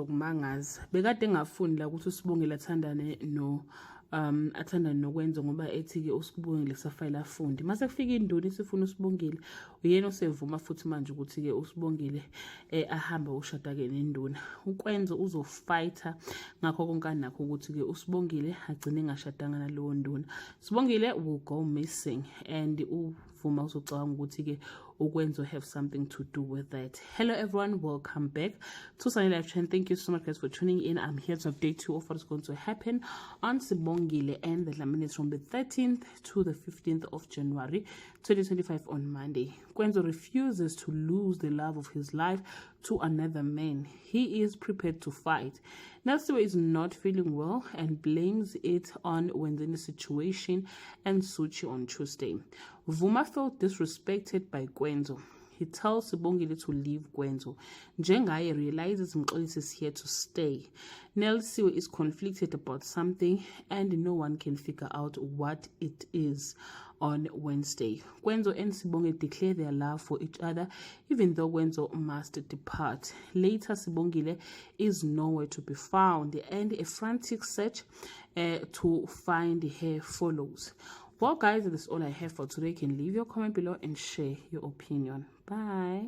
uzokumangaza. Bekade engafundi la ukuthi uSibongile athandane nokwenza ngoba ethi-ke uSibongile safayela afundi. Mase kufika induna isifuna uSibongile, uyena osevuma futhi manje ukuthi-ke uSibongile ahambe ushada-ke nenduna. uKwenzo uzofighter ngakho konke anakho ukuthi-ke uSibongile agcine engashadanga nalowo nduna. Sibongile will go missing and uvuma uzocabanga ukuthi-ke uKwenzo have something to do with that. Hello everyone, welcome back to Sunny Life Channel. Thank you so much guys for tuning in. I'm here to update you of what is going to happen on Sibongile and the Dlamini's from the 13th to the 15th of January 2025 on Monday. Kwenzo refuses to lose the love of his life to another man. He is prepared to fight. Nelsiwe is not feeling well and blames it on Wenzeni's situation and Suchi on Tuesday. Vuma felt disrespected by Kwenzo. He tells Sibongile to leave Kwenzo. Njengaye realizes Mxolisi is here to stay. Nelsiwe is conflicted about something and no one can figure out what it is on Wednesday. Kwenzo and Sibongile declare their love for each other even though Kwenzo must depart. Later, Sibongile is nowhere to be found and a frantic search to find her follows. Well guys, that's all I have for today. You can leave your comment below and share your opinion. Bye.